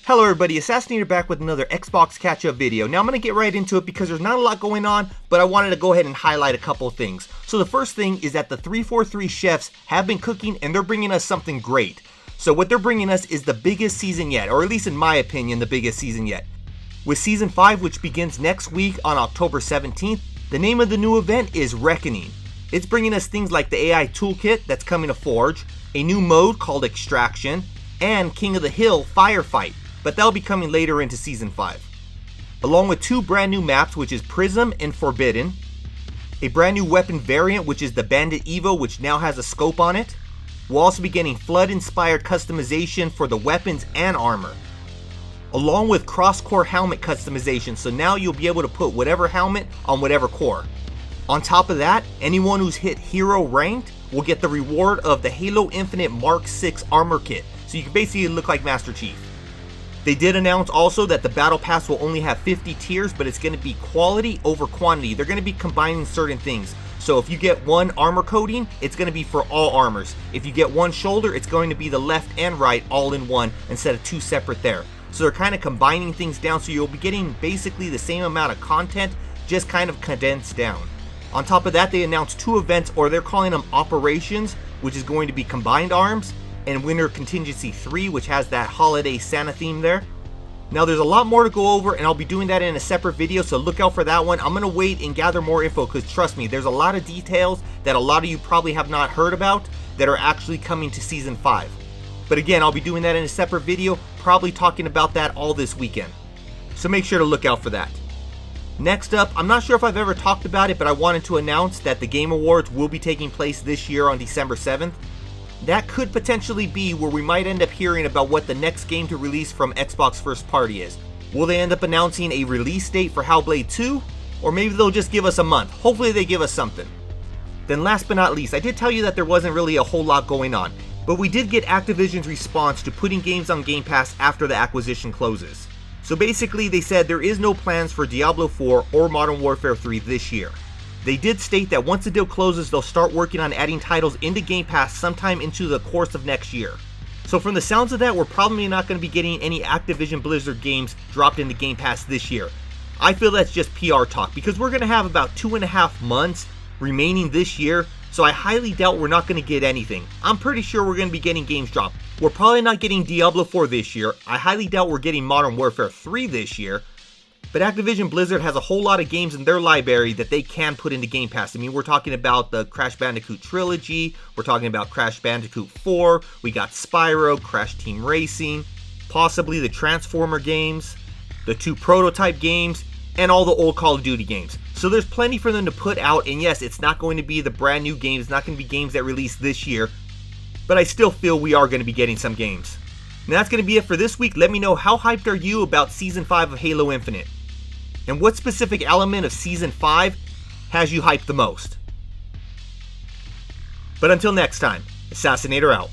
Hello everybody, Assassinator back with another Xbox catch-up video. Now I'm going to get right into it because there's not a lot going on, but I wanted to go ahead and highlight a couple of things. So the first thing is that the 343 chefs have been cooking and they're bringing us something great. So what they're bringing us is the biggest season yet, or at least in my opinion, the biggest season yet. With Season 5, which begins next week on October 17th, the name of the new event is Reckoning. It's bringing us things like the AI Toolkit that's coming to Forge, a new mode called Extraction, and King of the Hill Firefight. But that'll be coming later into Season 5. Along with two brand new maps, which is Prism and Forbidden, a brand new weapon variant, which is the Bandit Evo, which now has a scope on it. We'll also be getting Flood-inspired customization for the weapons and armor, along with cross-core helmet customization, so now you'll be able to put whatever helmet on whatever core. On top of that, anyone who's hit Hero Ranked will get the reward of the Halo Infinite Mark 6 armor kit, so you can basically look like Master Chief. They did announce also that the Battle Pass will only have 50 tiers, but it's going to be quality over quantity. They're going to be combining certain things. So if you get one armor coating, it's going to be for all armors. If you get one shoulder, it's going to be the left and right all in one instead of two separate there. So they're kind of combining things down, so you'll be getting basically the same amount of content, just kind of condensed down. On top of that, they announced two events, or they're calling them Operations, which is going to be Combined Arms, and Winter Contingency 3, which has that holiday Santa theme there. Now there's a lot more to go over, and I'll be doing that in a separate video, so look out for that one. I'm going to wait and gather more info, because trust me, there's a lot of details that a lot of you probably have not heard about that are actually coming to Season 5. But again, I'll be doing that in a separate video, probably talking about that all this weekend. So make sure to look out for that. Next up, I'm not sure if I've ever talked about it, but I wanted to announce that the Game Awards will be taking place this year on December 7th. That could potentially be where we might end up hearing about what the next game to release from Xbox first party is. Will they end up announcing a release date for Hellblade 2? Or maybe they'll just give us a month. Hopefully they give us something. Then last but not least, I did tell you that there wasn't really a whole lot going on, but we did get Activision's response to putting games on Game Pass after the acquisition closes. So basically they said there is no plans for Diablo 4 or Modern Warfare 3 this year. They did state that once the deal closes, they'll start working on adding titles into Game Pass sometime into the course of next year. So from the sounds of that, we're probably not going to be getting any Activision Blizzard games dropped into Game Pass this year. I feel that's just PR talk, because we're going to have about 2.5 months remaining this year, so I highly doubt we're not going to get anything. I'm pretty sure we're going to be getting games dropped. We're probably not getting Diablo 4 this year. I highly doubt we're getting Modern Warfare 3 this year. But Activision Blizzard has a whole lot of games in their library that they can put into Game Pass. I mean, we're talking about the Crash Bandicoot trilogy, we're talking about Crash Bandicoot 4, we got Spyro, Crash Team Racing, possibly the Transformer games, the 2 prototype games, and all the old Call of Duty games. So there's plenty for them to put out, and yes, it's not going to be the brand new games, it's not going to be games that release this year, but I still feel we are going to be getting some games. And that's going to be it for this week. Let me know, how hyped are you about Season 5 of Halo Infinite? And what specific element of Season 5 has you hyped the most? But until next time, Assassinator out.